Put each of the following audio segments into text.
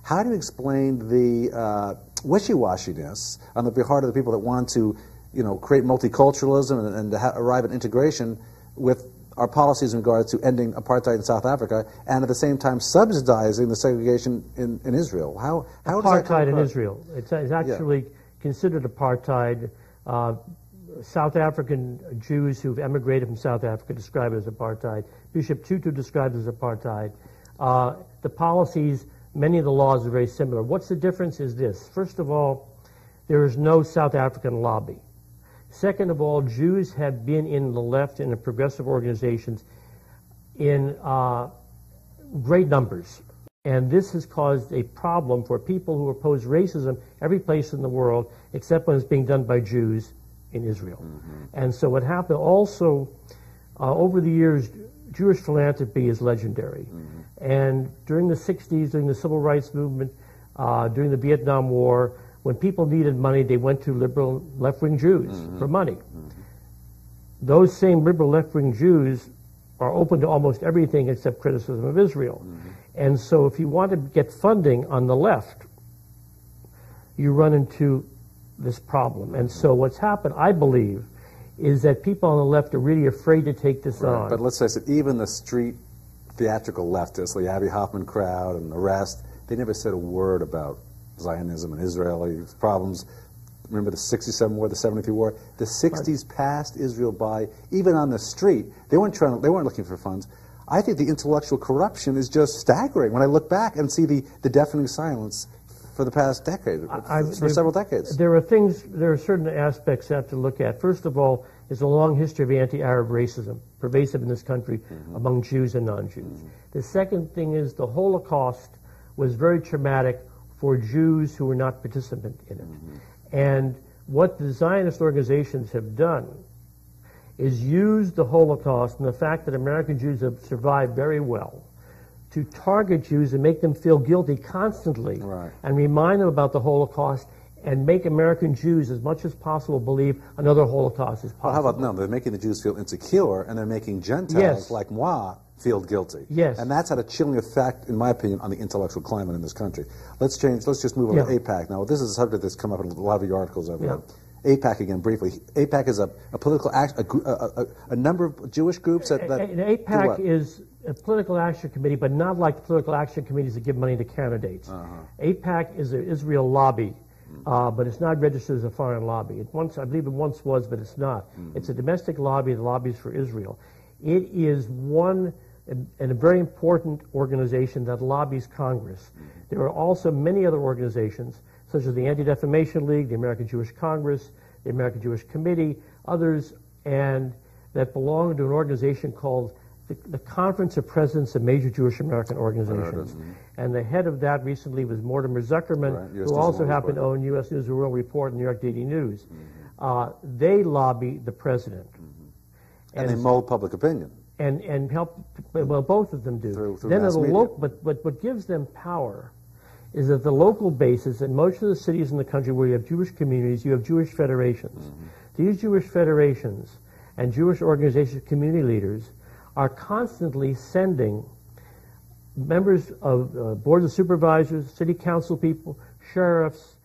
How do you explain the wishy-washiness on the part of the people that want to, create multiculturalism and arrive at integration with our policies in regard to ending apartheid in South Africa, and at the same time subsidizing the segregation in Israel? How apartheid in Israel? It's actually considered apartheid. South African Jews who've emigrated from South Africa describe it as apartheid. Bishop Tutu describes it as apartheid. The policies, many of the laws are very similar. What's the difference is this. First of all, there is no South African lobby. Second of all, Jews have been in the left and in progressive organizations in great numbers. And this has caused a problem for people who oppose racism every place in the world except when it's being done by Jews in Israel. Mm-hmm. And so what happened also, over the years, Jewish philanthropy is legendary. Mm-hmm. And during the 60s, during the Civil Rights Movement, during the Vietnam War, when people needed money, they went to liberal left-wing Jews for money. Mm-hmm. Those same liberal left-wing Jews are open to almost everything except criticism of Israel. Mm-hmm. And so if you want to get funding on the left, you run into this problem. And so what's happened, I believe, is that people on the left are really afraid to take this on. But let's face it, even the street theatrical leftists, the Abby Hoffman crowd and the rest, they never said a word about Zionism and Israeli problems. Remember the 67 war, the 73 war? The 60s passed Israel by, even on the street. They weren't looking for funds. I think the intellectual corruption is just staggering when I look back and see the deafening silence for the past decade, for several decades. There are certain aspects you have to look at. First of all, there's a long history of anti-Arab racism, pervasive in this country among Jews and non-Jews. The second thing is the Holocaust was very traumatic for Jews who were not participant in it. And what the Zionist organizations have done is use the Holocaust and the fact that American Jews have survived very well to target Jews and make them feel guilty constantly and remind them about the Holocaust and make American Jews as much as possible believe another Holocaust is possible. Well, how about no? They're making the Jews feel insecure, and they're making Gentiles like moi feel guilty. Yes. And that's had a chilling effect, in my opinion, on the intellectual climate in this country. Let's just move on to AIPAC. Now, this is a subject that's come up in a lot of your articles I've read. AIPAC, again, briefly. AIPAC is a political a number of Jewish groups that AIPAC is a political action committee, but not like the political action committees that give money to candidates. AIPAC is an Israel lobby, but it's not registered as a foreign lobby. I believe it once was, but it's not. It's a domestic lobby that lobbies for Israel. It is one and a very important organization that lobbies Congress. There are also many other organizations, such as the Anti-Defamation League, the American Jewish Congress, the American Jewish Committee, others, and that belong to an organization called the Conference of Presidents of Major Jewish American Organizations. And the head of that recently was Mortimer Zuckerman, who also happened to own U.S. News & World Report and New York Daily News. They lobby the president. And they mold public opinion. And help, well, both of them do. Through then mass media. But what gives them power is that the local basis, in most of the cities in the country where you have Jewish communities, you have Jewish federations. These Jewish federations and Jewish organizations, community leaders, are constantly sending members of boards of supervisors, city council people, sheriffs,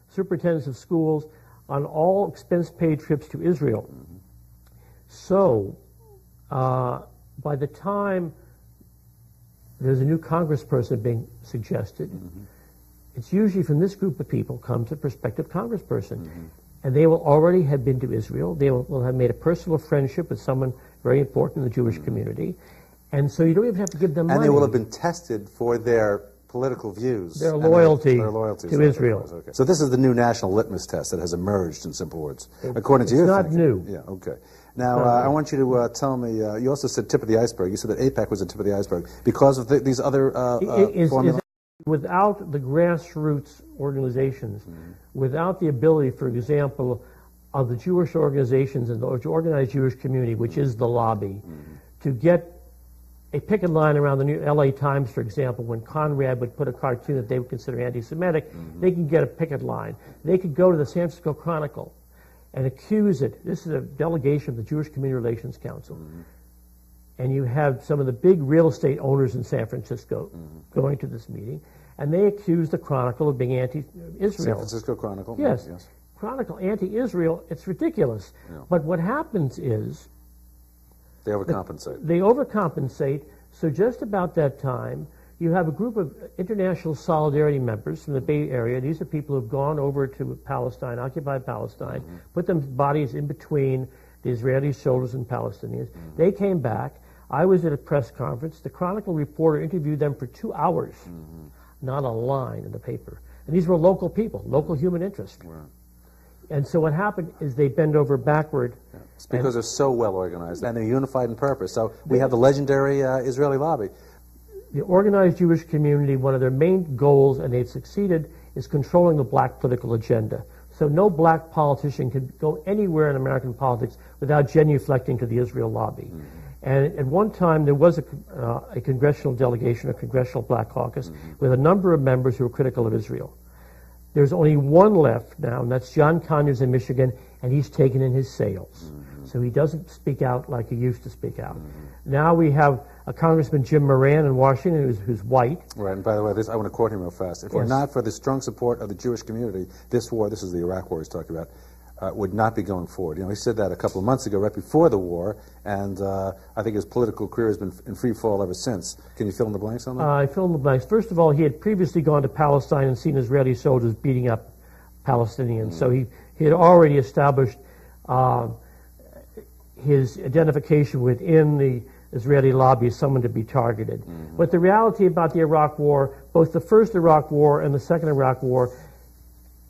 superintendents of schools, on all expense-paid trips to Israel. So, by the time there's a new congressperson being suggested, it's usually from this group of people comes a prospective congressperson. And they will already have been to Israel. They will have made a personal friendship with someone very important in the Jewish community. And so you don't even have to give them money. And they will have been tested for their political views. Their loyalty to Israel. Okay. So this is the new national litmus test that has emerged, in simple words, according to you. It's not new. Yeah, okay. Now, I want you to tell me, you also said tip of the iceberg. You said that AIPAC was the tip of the iceberg because of these other formulas. Without the grassroots organizations, without the ability, for example, of the Jewish organizations and the organized Jewish community, which is the lobby, to get a picket line around the New LA Times, for example, when Conrad would put a cartoon that they would consider anti-Semitic, they can get a picket line. They could go to the San Francisco Chronicle and accuse it. This is a delegation of the Jewish Community Relations Council. and you have some of the big real estate owners in San Francisco going to this meeting, and they accuse the Chronicle of being anti-Israel. San Francisco Chronicle? Yes. Yes. Chronicle, anti-Israel, it's ridiculous. Yeah. But what happens is They overcompensate. they overcompensate, so just about that time, you have a group of international solidarity members from the Bay Area. These are people who've gone over to Palestine, occupied Palestine, put their bodies in between the Israeli soldiers and Palestinians. They came back. I was at a press conference. The Chronicle reporter interviewed them for 2 hours. Not a line in the paper. And these were local people, local human interest. Right. And so what happened is they bend over backward. Yeah. It's because they're so well organized and they're unified in purpose. So we have the legendary Israeli lobby. The organized Jewish community, one of their main goals, and they've succeeded, is controlling the black political agenda. So no black politician can go anywhere in American politics without genuflecting to the Israel lobby. And at one time, there was a congressional delegation, a congressional black caucus, with a number of members who were critical of Israel. There's only one left now, and that's John Conyers in Michigan, and he's taken in his sails. So he doesn't speak out like he used to speak out. Now we have a Congressman, Jim Moran, in Washington, who's white. Right, and by the way, I want to quote him real fast. If it were not for the strong support of the Jewish community, this war, this is the Iraq war he's talking about, would not be going forward. You know, he said that a couple of months ago, right before the war, and I think his political career has been in free fall ever since. Can you fill in the blanks on that? I fill in the blanks. First of all, he had previously gone to Palestine and seen Israeli soldiers beating up Palestinians. So he had already established his identification within the Israeli lobby as someone to be targeted. But the reality about the Iraq war, both the first Iraq war and the second Iraq war,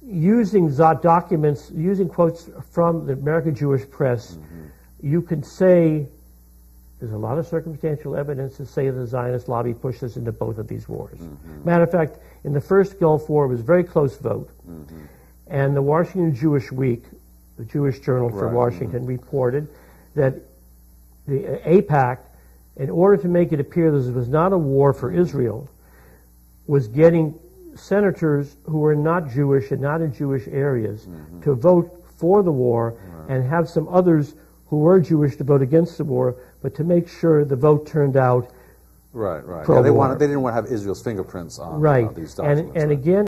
using documents, using quotes from the American Jewish press, you can say there's a lot of circumstantial evidence to say the Zionist lobby pushed us into both of these wars. Matter of fact, in the first Gulf War, it was a very close vote. And the Washington Jewish Week, the Jewish journal for Washington, reported that the AIPAC, in order to make it appear this was not a war for Israel, was getting senators who were not Jewish and not in Jewish areas to vote for the war and have some others who were Jewish to vote against the war, but to make sure the vote turned out Right. pro-war. Yeah, they didn't want to have Israel's fingerprints on these documents. And again,